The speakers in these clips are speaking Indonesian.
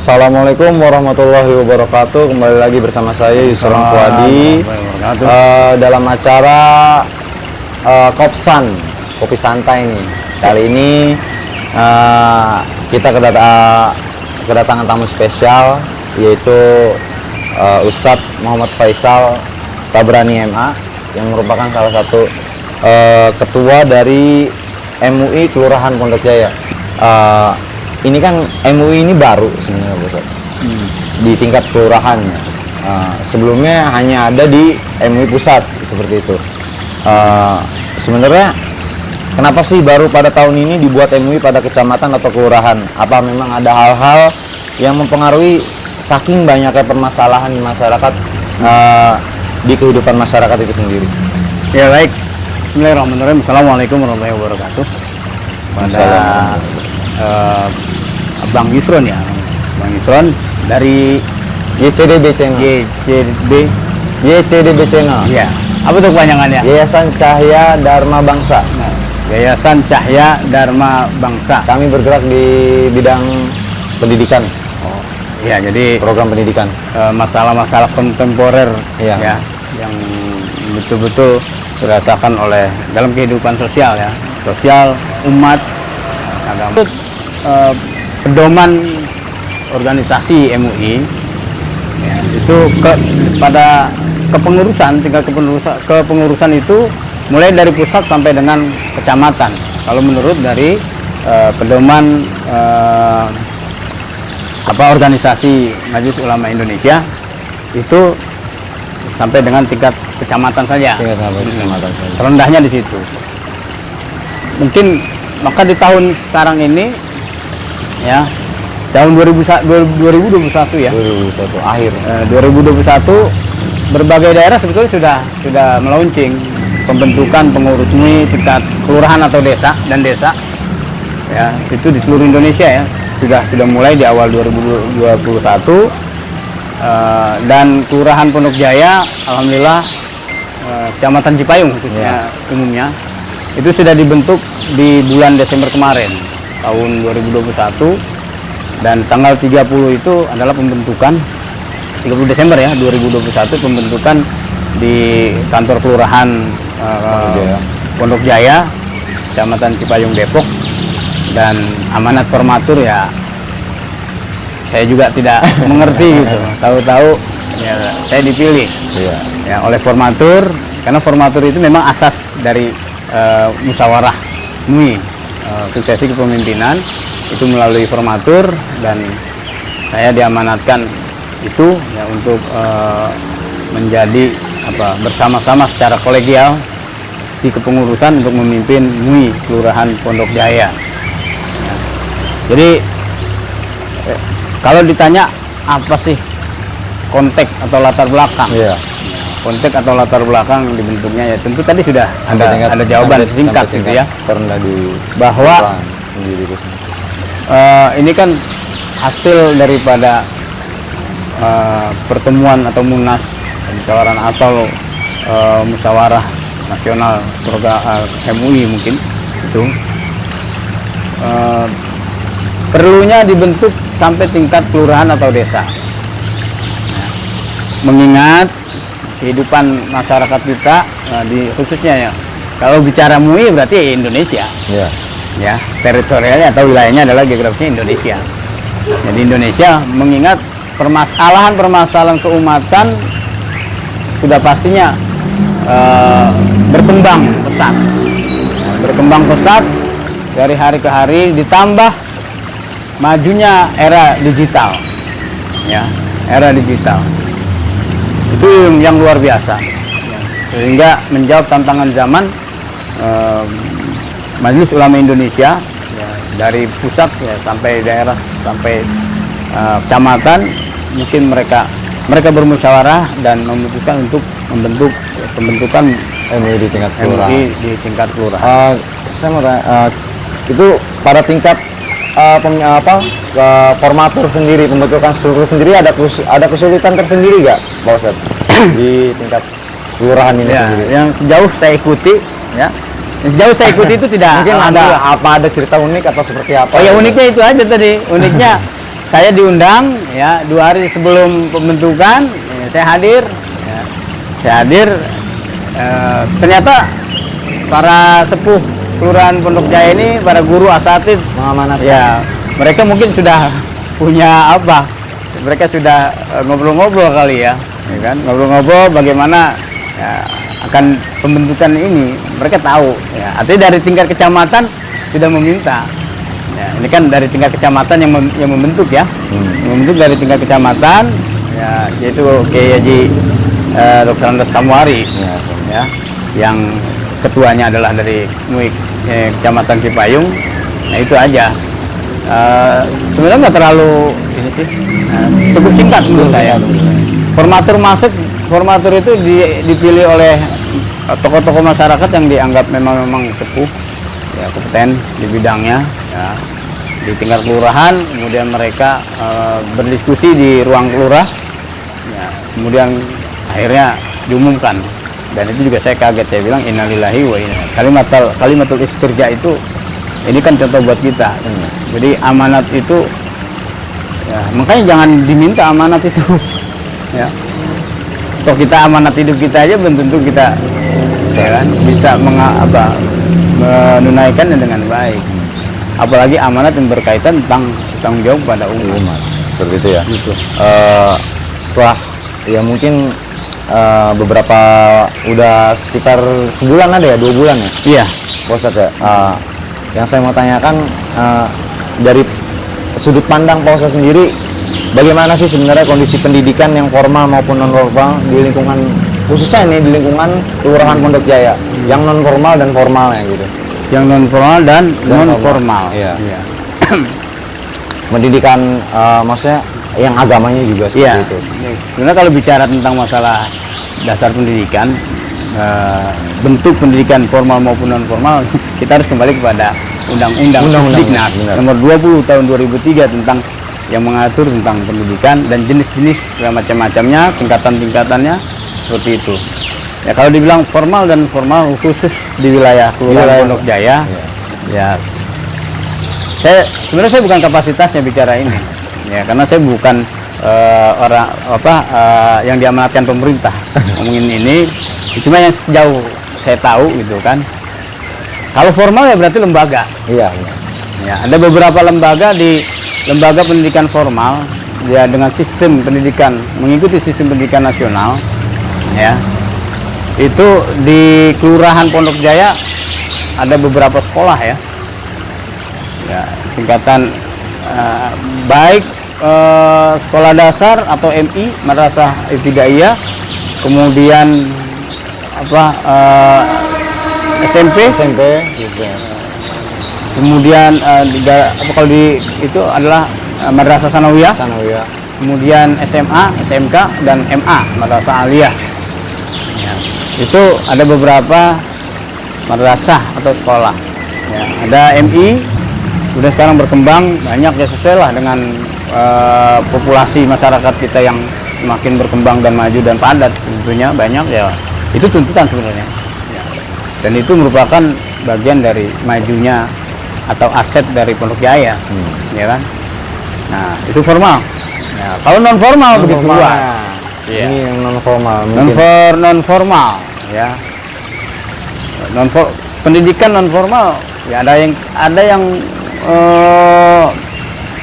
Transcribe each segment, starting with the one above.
Assalamualaikum warahmatullahi wabarakatuh. Kembali lagi bersama saya Yusron Fuadi dalam acara Kopsan, kopi santai nih. Kali ini kita kedatangan tamu spesial, yaitu Ustadz Muhammad Faisal Tabrani MA, yang merupakan salah satu ketua dari MUI Kelurahan Pondok Jaya. Ini kan MUI ini baru sebenarnya, Ustaz, di tingkat kelurahannya. Sebelumnya hanya ada di MUI pusat seperti itu. Sebenarnya kenapa sih baru pada tahun ini dibuat MUI pada kecamatan atau kelurahan? Apa memang ada hal-hal yang mempengaruhi saking banyaknya permasalahan di masyarakat, di kehidupan masyarakat itu sendiri? Ya, baik. Bismillahirrahmanirrahim. Assalamualaikum warahmatullahi wabarakatuh. Pada Bang Yusron ya, Bang Yusron dari YCDB Channel. YCDB Channel. Ya. Apa tuh kepanjangannya? Yayasan Cahaya Dharma Bangsa. Nah, Yayasan Cahaya Dharma Bangsa. Kami bergerak di bidang pendidikan. Oh, ya, jadi Program pendidikan. Masalah-masalah kontemporer Iya. ya, yang betul-betul dirasakan oleh dalam kehidupan sosial ya, sosial umat agama. Pedoman organisasi MUI ya, itu pada tingkat kepengurusan itu mulai dari pusat sampai dengan kecamatan. Kalau menurut dari pedoman organisasi Majelis Ulama Indonesia itu sampai dengan tingkat kecamatan saja. Tingkat sampai kecamatan saja. Terendahnya di situ. Mungkin maka di tahun sekarang ini ya, tahun 2021 ya, 2021 akhir. 2021 berbagai daerah sebetulnya sudah melaunching pembentukan pengurus MUI tingkat kelurahan atau desa ya, itu di seluruh Indonesia ya, sudah mulai di awal 2021. Dan Kelurahan Pondok Jaya, alhamdulillah, Kecamatan Cipayung khususnya umumnya itu sudah dibentuk di bulan Desember kemarin tahun 2021, dan tanggal 30 itu adalah pembentukan 30 Desember ya 2021, pembentukan di kantor kelurahan Pondok Jaya, Kecamatan Cipayung, Depok. Dan amanat formatur ya saya juga tidak mengerti gitu. Tahu-tahu ya saya dipilih ya oleh formatur, karena formatur itu memang asas dari musyawarah MUI, suksesi kepemimpinan itu melalui formatur, dan saya diamanatkan itu ya untuk menjadi bersama-sama secara kolegial di kepengurusan untuk memimpin MUI Kelurahan Pondok Jaya. Ya. Jadi kalau ditanya apa sih konteks atau latar belakang? Iya. Konteks atau latar belakang dibentuknya ya tentu tadi sudah ada jawaban singkat gitu ya. Terendah di bahwa ini kan hasil daripada pertemuan atau munas musyawarah atau musyawarah nasional MUI mungkin itu perlunya dibentuk sampai tingkat kelurahan atau desa. Mengingat kehidupan masyarakat kita khususnya ya, kalau bicara MUI berarti Indonesia. Iya. Ya, teritorialnya atau wilayahnya adalah geografisnya Indonesia. Jadi Indonesia mengingat permasalahan keumatan sudah pastinya berkembang pesat dari hari ke hari, ditambah majunya era digital ya, era digital itu yang luar biasa ya, sehingga menjawab tantangan zaman. Majelis Ulama Indonesia ya, dari pusat ya, sampai daerah sampai kecamatan, mungkin mereka bermusyawarah dan memutuskan untuk membentuk pembentukan MUI di tingkat kelurahan. di tingkat kelurahan. Saya mau tanya, itu pada tingkat formatur sendiri, pembentukan struktur sendiri ada kesulitan tersendiri nggak, Pak Ustadz, di tingkat kelurahan ini Ya, sendiri? yang sejauh saya ikuti ya, itu tidak Mungkin ada cerita unik atau seperti apa? Oh ya, uniknya itu aja tadi. Uniknya saya diundang ya 2 hari sebelum pembentukan, ya, saya hadir. Ya. Saya hadir. Ternyata para sepuh Kelurahan Pondok Jaya ini, para guru asatid mengamanatkan. ya, mereka mungkin sudah punya apa? Mereka sudah ngobrol-ngobrol kali ya, kan? Ngobrol-ngobrol bagaimana ya, akan pembentukan ini. Mereka tahu. Ya. Artinya dari tingkat kecamatan sudah meminta. Ya, ini kan dari tingkat kecamatan yang membentuk ya, membentuk dari tingkat kecamatan, ya, yaitu Kiai Haji Dr. Andes Samwari, ya, yang ketuanya adalah dari MUI Kecamatan Cipayung. Nah itu aja. Sebenarnya nggak terlalu ini sih, cukup singkat menurut saya. Formatur masuk, formatur itu dipilih oleh tokoh-tokoh masyarakat yang dianggap memang sepuh, ya, kompeten di bidangnya. Ya, di tingkat kelurahan, kemudian mereka berdiskusi di ruang kelurah, ya, kemudian akhirnya diumumkan. Dan itu juga saya kaget, saya bilang innalillahi wa inna. Kalimatul istirja itu ini kan contoh buat kita. Jadi amanat itu, ya, makanya jangan diminta amanat itu. Ya, toh kita amanat hidup kita aja belum tentu kita, ya kan, bisa menunaikannya dengan baik. Apalagi amanat yang berkaitan tentang tanggung jawab pada umat. Seperti itu ya. Gitu. Setelah ya mungkin beberapa udah sekitar sebulan ada ya, 2 bulan ya. Iya. Pak Ustadz ya. Yang saya mau tanyakan dari sudut pandang Pak Ustadz sendiri, bagaimana sih sebenarnya kondisi pendidikan yang formal maupun non formal di lingkungan, khususnya ini di lingkungan Kelurahan Pondok Jaya, yang non formal dan formalnya gitu. Yang non formal dan non formal. Iya. Iya. Pendidikan maksudnya yang agamanya juga seperti Iya. itu. Sebenarnya kalau bicara tentang masalah dasar pendidikan, bentuk pendidikan formal maupun non formal, kita harus kembali kepada Undang-Undang Diknas nomor 20 tahun 2003 tentang yang mengatur tentang pendidikan dan jenis-jenis macam-macamnya, tingkatan-tingkatannya seperti itu. Ya kalau dibilang formal dan formal khusus di wilayah Kelurahan Pondok Jaya, ya saya sebenarnya bukan kapasitasnya bicara ini, ya karena saya bukan orang yang diamanatkan pemerintah ngomongin ini. Cuma yang sejauh saya tahu gitu kan, kalau formal ya berarti lembaga. Iya. Ya ada beberapa lembaga pendidikan formal ya dengan sistem pendidikan mengikuti sistem pendidikan nasional, ya. Itu di Kelurahan Pondok Jaya ada beberapa sekolah ya, tingkatan baik sekolah dasar atau MI, Madrasah Ibtidaiyah, kemudian SMP gitu. Kemudian kalau di itu adalah Madrasah Sanawiyah, kemudian SMA, SMK dan MA, Madrasah Aliyah. Ya, itu ada beberapa madrasah atau sekolah. Ya, ada MI, sudah sekarang berkembang banyak ya, sesuai lah dengan populasi masyarakat kita yang semakin berkembang dan maju dan padat, tentunya banyak ya. Itu tuntutan sebenarnya. Ya. Dan itu merupakan bagian dari majunya atau aset dari Pondok Jaya, ya kan? Nah, itu formal. Ya, kalau non formal begitu luas. Iya. Ini yang non formal. Non formal, ya. Pendidikan non formal, ya ada yang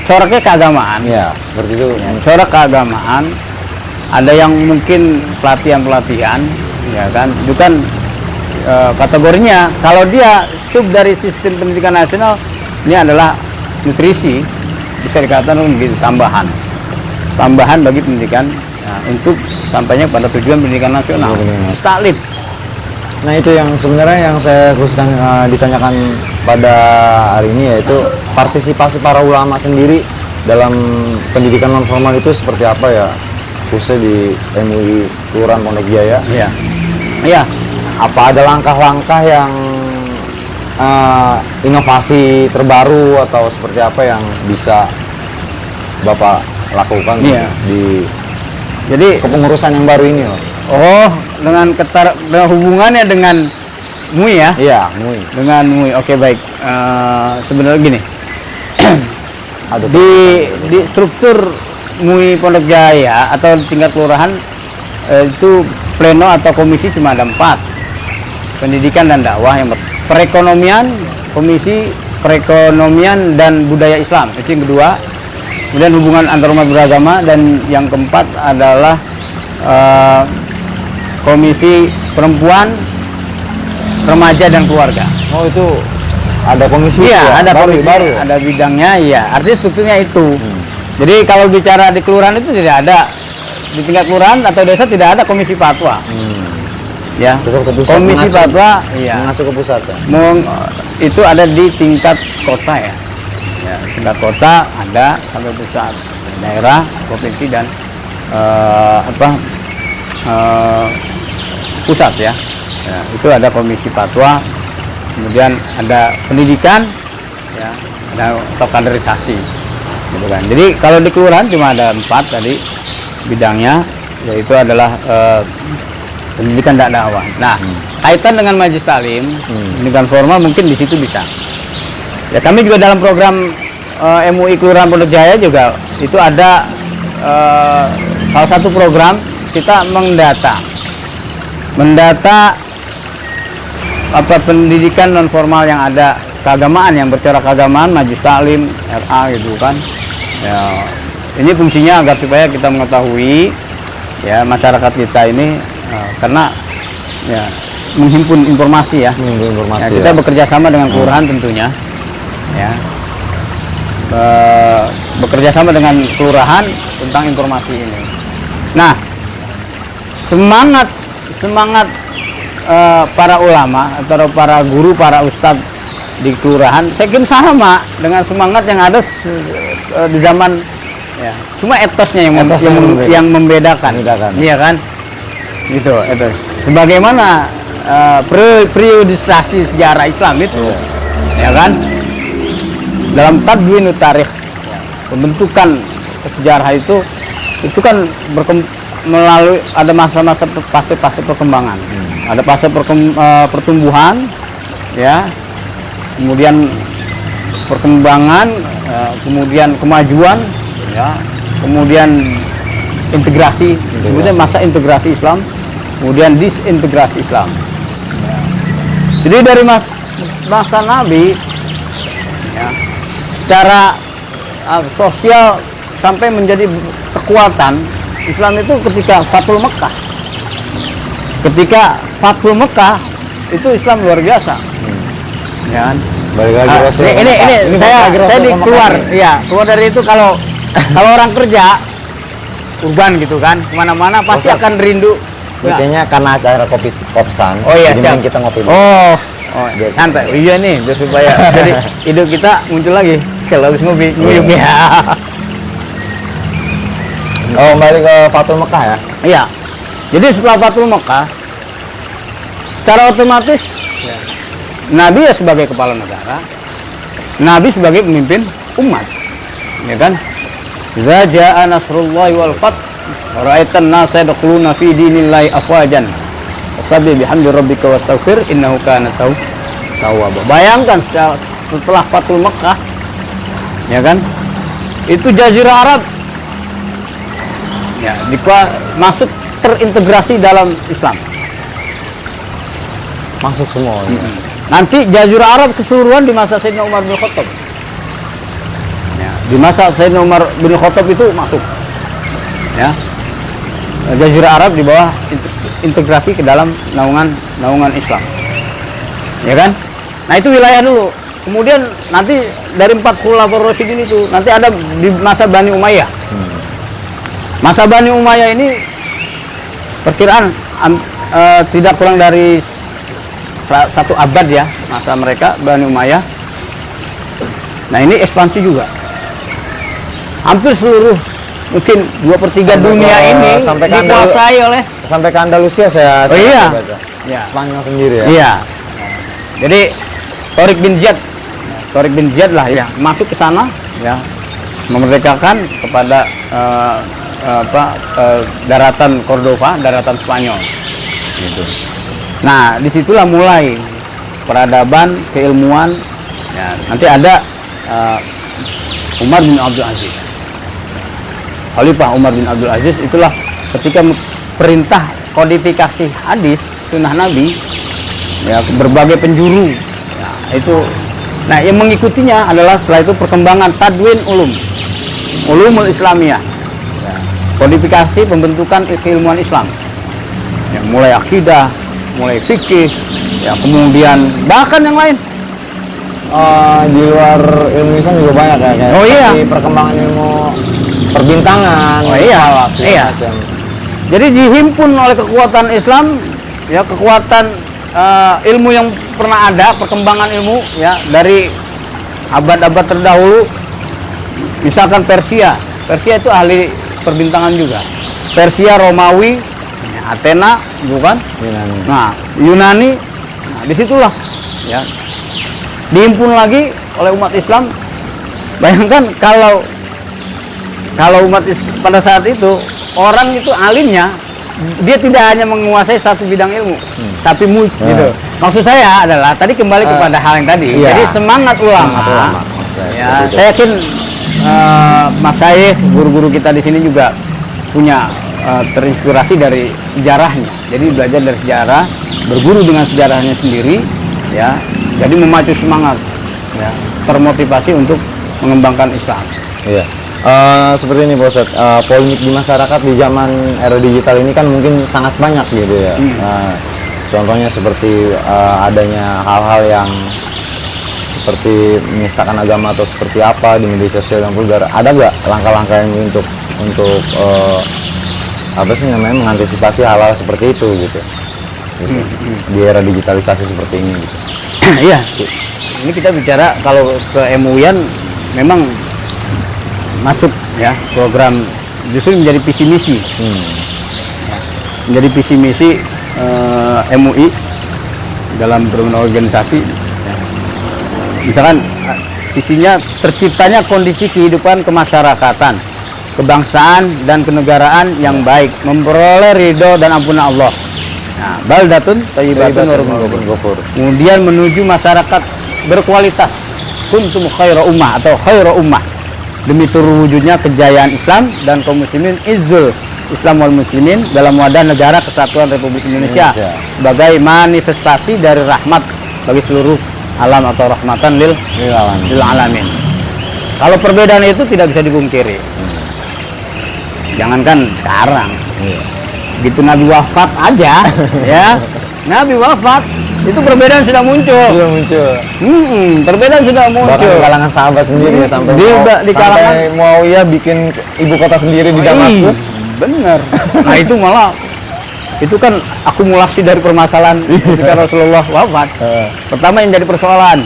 coraknya keagamaan. Ya, seperti itu. Ya, corak keagamaan. Ada yang mungkin pelatihan, ya kan? Itu kan kategorinya. Kalau dia sub dari sistem pendidikan nasional, ini adalah nutrisi, bisa dikatakan begitu, tambahan bagi pendidikan, untuk sampainya pada tujuan pendidikan nasional. Taklif. Nah itu yang sebenarnya yang saya khususkan ditanyakan pada hari ini, yaitu partisipasi para ulama sendiri dalam pendidikan non formal itu seperti apa ya, khususnya di MUI Kelurahan Pondok Jaya. Iya. Iya. Apa ada langkah-langkah yang inovasi terbaru atau seperti apa yang bisa Bapak lakukan jadi kepengurusan yang baru ini loh? Oh, dengan hubungannya dengan MUI ya? Iya, MUI. Dengan MUI. Oke, baik. Sebenarnya gini. Di struktur MUI Pondok Jaya atau tingkat kelurahan itu pleno atau komisi cuma ada 4. Pendidikan dan dakwah yang perekonomian, komisi perekonomian dan budaya Islam itu yang kedua. Kemudian hubungan antarumat beragama, dan yang keempat adalah komisi perempuan, remaja dan keluarga. Oh, itu ada komisi Iya, ya? ada komisi, baru ya? ada bidangnya, iya. Artinya strukturnya itu. Jadi kalau bicara di kelurahan itu tidak ada, di tingkat kelurahan atau desa tidak ada komisi fatwa. Ya, Tetap ke pusat, komisi mengacu- fatwa, iya. Mengacu ke pusat ya? Itu ada di tingkat kota ya. Ya, tingkat kota ada sampai pusat, daerah, provinsi dan pusat ya. Ya, itu ada komisi fatwa, kemudian ada pendidikan, ya, ada atau kaderisasi, gitu kan. Jadi kalau di kelurahan cuma ada 4 tadi bidangnya, yaitu adalah pendidikan dan dakwah. Nah, kaitan dengan majelis taklim, pendidikan formal mungkin di situ bisa. Ya, kami juga dalam program MUI Kelurahan Pondok Jaya juga itu ada salah satu program kita mendata apa pendidikan non formal yang ada, keagamaan yang bercorak keagamaan, majelis taklim, RA gitu kan. Ya, ini fungsinya agar supaya kita mengetahui ya masyarakat kita ini karena ya menghimpun informasi ya. Informasi Ya, kita bekerja sama dengan kelurahan tentunya ya. Bekerja sama dengan kelurahan tentang informasi ini. Nah, semangat para ulama atau para guru, para ustadz di kelurahan saya kira sama dengan semangat yang ada di zaman ya. Cuma etosnya yang membedakan. Iya kan? Gitu, etos. Sebagaimana periodisasi sejarah Islam itu, ya kan? Dalam tadwinut tarikh, pembentukan sejarah itu kan melalui ada masa-masa fase-fase perkembangan. Ada fase pertumbuhan, ya, kemudian perkembangan, kemudian kemajuan, ya, kemudian integrasi, kemudian masa integrasi Islam, kemudian disintegrasi Islam. Jadi dari masa Nabi, ya, secara sosial sampai menjadi kekuatan Islam itu ketika Fathul Mekah. Ketika Fathul Mekah itu Islam luar biasa. Ya kan? Ini saya keluar, ya, keluar dari itu kalau orang kerja urban gitu kan, kemana-mana pasti akan rindu. Kayaknya karena acara kopi kopsan. Oh iya, jadi mending kita ngopi dulu. Oh santai. Iya nih, biar supaya jadi ide kita muncul lagi kalau habis ngopi nguyup ya. Oh, kembali ke Fathul Mekah ya? Iya. Jadi setelah Fathul Mekah, secara otomatis Nabi ya sebagai kepala negara, Nabi sebagai pemimpin umat, ya kan? Idza jaa nasrullahi wal fath wa ra'aitan nasa yadkhuluna fi dinillahi afwajan. Fasabbih bihamdi rabbika wastaghfir innahu kana tawwaba. Bayangkan setelah Fathul Mekah, ya kan? Itu Jazirah Arab ya masuk terintegrasi dalam Islam. Masuk semua. Nanti Jazirah Arab keseluruhan di masa Sayyidina Umar bin Khattab. Ya, di masa Sayyidina Umar bin Khattab itu masuk. Ya. Jazirah Arab di bawah integrasi ke dalam naungan Islam. Ya kan? Nah, itu wilayah dulu. Kemudian nanti dari 4 Khulafaur Rasyidin itu nanti ada di masa Bani Umayyah. Masa Bani Umayyah ini perkiraan tidak kurang dari 1 abad ya masa mereka Bani Umayyah. Nah, ini ekspansi juga. Hampir seluruh mungkin 2/3 dunia ini dikuasai oleh sampai ke Andalusia saya iya. baca. Ya. Spanyol sendiri ya. Iya. Jadi Tariq bin Ziyad lah ya masuk ke sana ya memerdekakan kepada daratan Cordova, daratan Spanyol. Gitu. Nah, disitulah mulai peradaban, keilmuan. Ya, nanti ada Umar bin Abdul Aziz. Khalifah Umar bin Abdul Aziz itulah ketika perintah kodifikasi hadis sunnah Nabi, ya, berbagai penjuru, ya, itu. Nah, yang mengikutinya adalah setelah itu perkembangan tadwin ulumul Islamiyah, ya, kodifikasi pembentukan keilmuan Islam, ya, mulai akidah, mulai fikih, ya, kemudian bahkan yang lain. Di luar ilmu Islam juga banyak ya, kayak Oh iya. seperti perkembangan ilmu perbintangan. Oh iya, falak, segala iya. macam. Jadi dihimpun oleh kekuatan Islam, ya, kekuatan ilmu yang pernah ada, perkembangan ilmu, ya, dari abad-abad terdahulu. Misalkan Persia itu ahli perbintangan juga. Persia, Romawi, ya, Athena, bukan? Yunani. Nah, Yunani, nah, disitulah, ya, dihimpun lagi oleh umat Islam. Bayangkan kalau pada saat itu orang itu alimnya, dia tidak hanya menguasai satu bidang ilmu, tapi gitu. Maksud saya adalah tadi kembali kepada hal yang tadi. Iya. Jadi semangat ulama. Ya, saya yakin masyayikh, guru-guru kita di sini juga punya terinspirasi dari sejarahnya. Jadi belajar dari sejarah, berguru dengan sejarahnya sendiri, ya. Jadi memacu semangat, ya, termotivasi untuk mengembangkan Islam. Iya. Seperti ini Pak Ustadz, polemik di masyarakat di zaman era digital ini kan mungkin sangat banyak gitu ya. Contohnya seperti adanya hal-hal yang seperti menistakan agama atau seperti apa di media sosial yang vulgar. Ada nggak langkah-langkah yang untuk apa sih namanya, mengantisipasi hal-hal seperti itu gitu? Di era digitalisasi seperti ini gitu. Iya, ini kita bicara kalau ke MUIan memang masuk, ya, program justru menjadi visi misi, menjadi visi misi MUI dalam berorganisasi. Ya. Misalkan visinya terciptanya kondisi kehidupan kemasyarakatan, kebangsaan dan kenegaraan yang baik, memperoleh ridho dan ampunan Allah. Nah, baldatun thayyibatun wa rabbun ghafur. Kemudian menuju masyarakat berkualitas, kuntum khaira ummah atau khaira ummah. Demi terwujudnya kejayaan Islam dan kaum muslimin, izzul Islam wal muslimin dalam wadah negara kesatuan Republik Indonesia sebagai manifestasi dari rahmat bagi seluruh alam atau rahmatan lil alamin. Kalau perbedaan itu tidak bisa dipungkiri. Jangankan sekarang. Gitu Nabi wafat aja, ya, Nabi wafat itu perbedaan sudah muncul. Perbedaan sudah muncul. Bahkan di kalangan sahabat sendiri ya, sampai di kalangan Muawiyah bikin ibu kota sendiri di Damaskus. Bener. Nah itu malah itu kan akumulasi dari permasalahan ketika Rasulullah wafat. Pertama yang jadi persoalan,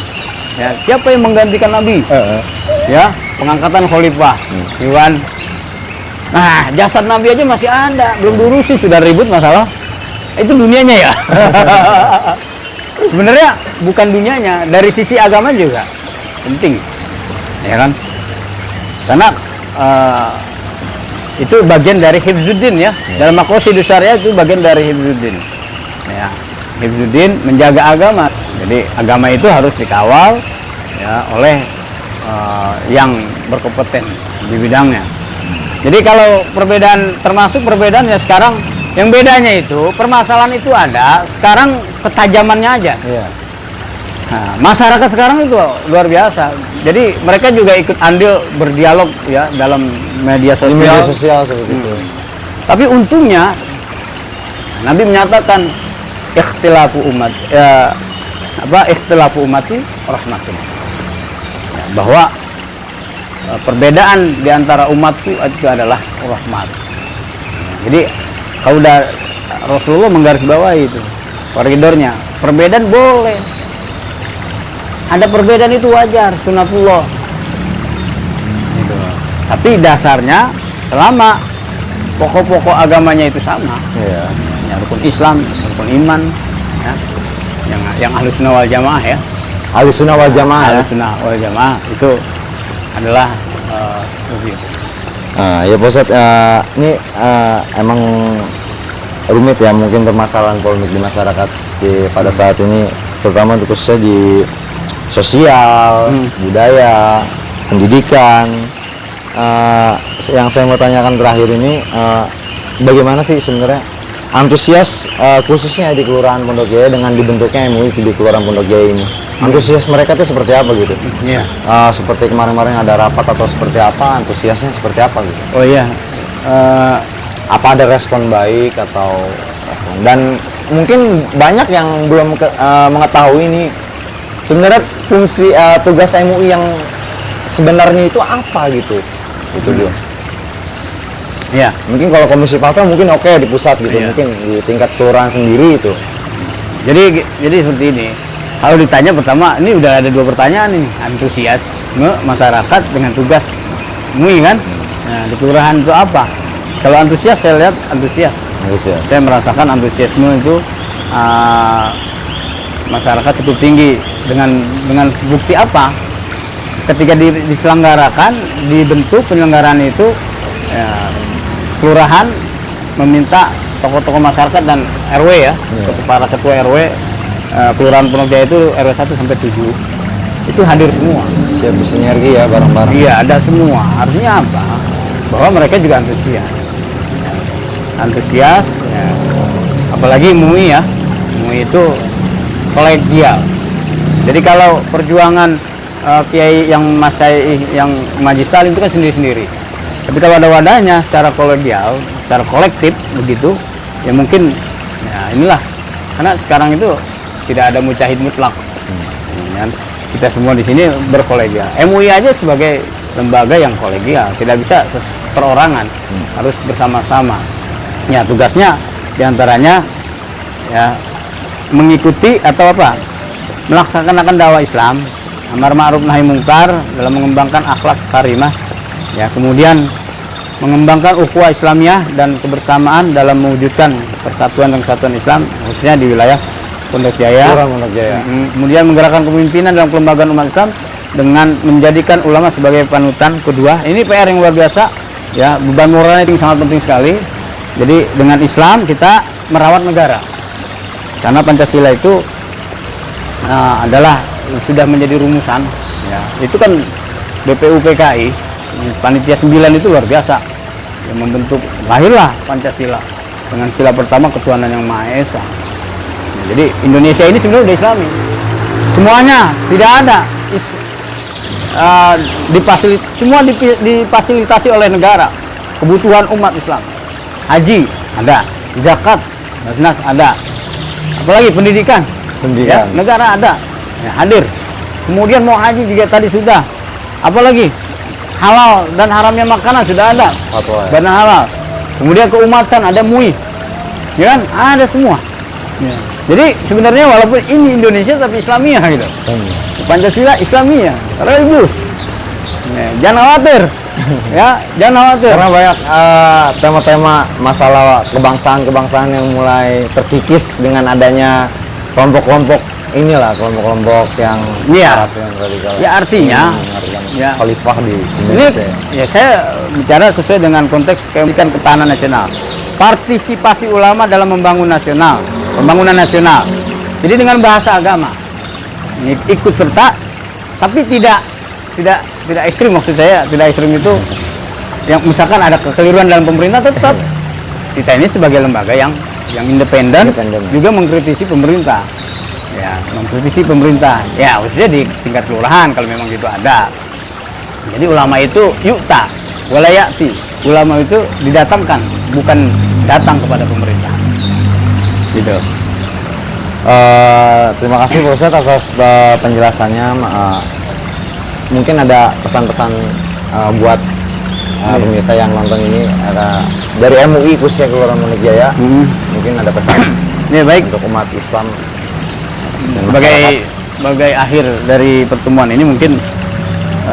ya, siapa yang menggantikan Nabi? Ya, pengangkatan khalifah. Iwan. Nah, jasad Nabi aja masih ada, belum diurusi, sudah ribut masalah. Itu dunianya ya. Sebenarnya bukan dunianya, dari sisi agama juga penting, ya kan? Karena itu bagian dari hifzuddin, ya. Dalam maqasidus syariah itu bagian dari hifzuddin. Ya, hifzuddin menjaga agama. Jadi agama itu harus dikawal, ya, oleh yang berkompeten di bidangnya. Jadi kalau perbedaan, termasuk perbedaan ya sekarang, yang bedanya itu permasalahan itu ada, sekarang ketajamannya aja. Nah, masyarakat sekarang itu luar biasa. Jadi mereka juga ikut andil berdialog, ya, dalam media sosial. Di media sosial seperti itu. Tapi untungnya Nabi menyatakan ikhtilafu umat, ya, ikhtilafu umati rahmatun. Ya, bahwa perbedaan di antara umatku itu adalah rahmat. Jadi kalau udah Rasulullah menggarisbawahi itu koridornya, perbedaan boleh, ada perbedaan itu wajar, sunatullah. Gitu. Tapi dasarnya selama pokok-pokok agamanya itu sama, ya, rukun Islam, rukun iman, ya, yang ahlus sunnah wal jamaah, ya. Ahlus sunnah wal jamaah. Ahlus sunnah wal jamaah itu adalah begitu. Ya Pak Ustadz, ini emang rumit ya mungkin permasalahan polemik di masyarakat pada saat ini, terutama khususnya di sosial, budaya, pendidikan. Yang saya mau tanyakan terakhir ini, bagaimana sih sebenarnya antusias khususnya di Kelurahan Pondok Jaya dengan dibentuknya MUI di Kelurahan Pondok Jaya ini? Antusias mereka tuh seperti apa gitu? Iya. Seperti kemarin-kemarin ada rapat atau seperti apa, antusiasnya seperti apa gitu? Oh iya. Apa ada respon baik atau, dan mungkin banyak yang belum mengetahui ini sebenarnya fungsi tugas MUI yang sebenarnya itu apa gitu, itu dia. Iya. Mungkin kalau komisi fatwa mungkin oke di pusat gitu, Iya. mungkin di tingkat kelurahan sendiri itu. Jadi seperti ini. Kalau ditanya pertama, ini udah ada 2 pertanyaan ini, antusiasme masyarakat dengan tugas MUI kan. Nah, di kelurahan itu apa? Kalau antusias, saya lihat antusias. Antusias. Saya merasakan antusiasme itu masyarakat cukup tinggi. Dengan bukti apa? Ketika diselenggarakan, dibentuk penyelenggaraan itu, ya, kelurahan meminta tokoh-tokoh masyarakat dan RW ya, para ketua RW, Kelurahan Pondok Jaya itu RW 1 sampai 7 itu hadir semua. Siap bersinergi ya bareng-bareng. Iya, ada semua. Artinya apa? Bahwa mereka juga antusias. Antusias, ya. Apalagi MUI ya. MUI itu kolegial. Jadi kalau perjuangan kiai yang masai yang majistal itu kan sendiri-sendiri. Tapi kalau ada wadahnya secara kolegial, secara kolektif begitu, ya mungkin ya inilah. Karena sekarang itu tidak ada mujahid mutlak. Ya, kita semua di sini berkolegial. MUI aja sebagai lembaga yang kolegial, tidak bisa perorangan, harus bersama-sama. Ya, tugasnya diantaranya ya mengikuti atau apa? Melaksanakan dakwah Islam, amar ma'ruf nahi mungkar dalam mengembangkan akhlak karimah. Ya, kemudian mengembangkan ukhuwah Islamiyah dan kebersamaan dalam mewujudkan persatuan dan kesatuan Islam khususnya di wilayah Pondok Jaya. Pondok Jaya. Kemudian menggerakkan kepemimpinan dalam kelembagaan umat Islam dengan menjadikan ulama sebagai panutan. Kedua, ini PR yang luar biasa. Ya, beban moralnya itu sangat penting sekali. Jadi dengan Islam kita merawat negara. Karena Pancasila itu adalah sudah menjadi rumusan. Ya, itu kan BPU PKI, panitia 9 itu luar biasa. Yang membentuk lahirlah Pancasila dengan sila pertama ketuhanan yang Maha Esa. Jadi Indonesia ini sebenarnya udah Islami. Semuanya tidak ada semua difasilitasi oleh negara. Kebutuhan umat Islam. Haji ada, zakat, jelas ada. Apalagi pendidikan. Ya, negara ada. Ya, hadir. Kemudian mau haji juga tadi sudah. Apalagi halal dan haramnya makanan sudah ada. Fatwa. Badan halal. Kemudian keumatan ada MUI. Ya kan? Ada semua. Ya. Jadi sebenarnya walaupun ini Indonesia tapi Islamiyah gitu. Pancasila Islamiyah, religius. Ya, jangan khawatir. Ya, jangan khawatir. Karena banyak tema-tema masalah kebangsaan-kebangsaan yang mulai terkikis dengan adanya kelompok-kelompok inilah, kelompok-kelompok yang Iya. yang radikal. Ya artinya ya, khalifah di ini Indonesia. ya saya bicara sesuai dengan konteks pendidikan ketahanan nasional. Partisipasi ulama dalam membangun nasional, pembangunan nasional. Jadi dengan bahasa agama. Ini ikut serta tapi tidak ekstrim, maksud saya tidak ekstrim itu yang misalkan ada kekeliruan dalam pemerintah tetap kita ini sebagai lembaga yang independen juga mengkritisi pemerintah. Ya, mengkritisi pemerintah. Ya, khususnya di tingkat kelurahan kalau memang itu ada. Jadi ulama itu yukta, walayati. Ulama itu didatangkan, bukan datang kepada pemerintah. Gitu. Terima kasih Pak Ustadz atas penjelasannya. Mungkin ada pesan-pesan buat pemirsa yang nonton ini, ada dari MUI khususnya Kelurahan Pondok Jaya. Mungkin ada pesan Ya, baik. untuk umat Islam dan Sebagai akhir dari pertemuan ini mungkin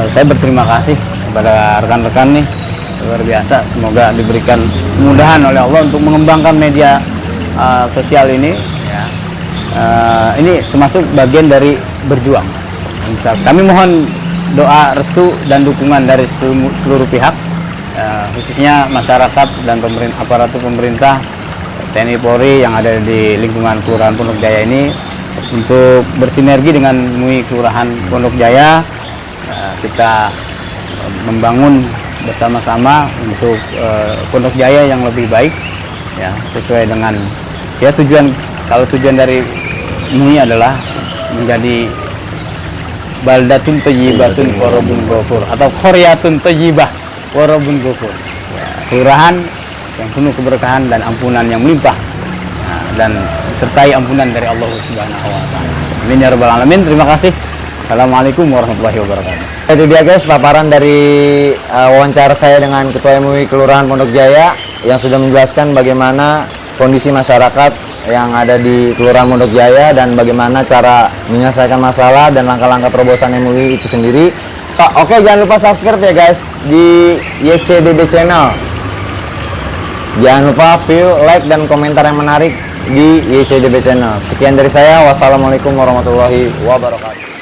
saya berterima kasih kepada rekan-rekan nih, luar biasa. Semoga diberikan kemudahan oleh Allah untuk mengembangkan media sosial ini. Ya. Ini termasuk bagian dari berjuang. Kami mohon doa restu dan dukungan dari seluruh pihak, khususnya masyarakat dan aparatur pemerintah, TNI Polri yang ada di lingkungan Kelurahan Pondok Jaya ini untuk bersinergi dengan MUI Kelurahan Pondok Jaya. Kita membangun bersama-sama untuk Pondok Jaya yang lebih baik, ya, sesuai dengan ya tujuan dari MUI adalah menjadi baldatun thayyibatun warabun ghafur atau qaryatun thayyibah warabun ghafur, ya, kelurahan yang penuh keberkahan dan ampunan yang melimpah, dan disertai ampunan dari Allah Subhanahu wa taala. Amin ya rabbal alamin. Terima kasih. Assalamualaikum warahmatullahi wabarakatuh. Itu dia guys paparan dari wawancara saya dengan Ketua MUI Kelurahan Pondok Jaya yang sudah menjelaskan bagaimana kondisi masyarakat yang ada di Kelurahan Pondok Jaya dan bagaimana cara menyelesaikan masalah dan langkah-langkah terobosan MUI itu sendiri. Oke, jangan lupa subscribe ya guys di YCDB channel. Jangan lupa view, like, dan komentar yang menarik di YCDB channel. Sekian dari saya. Wassalamualaikum warahmatullahi wabarakatuh.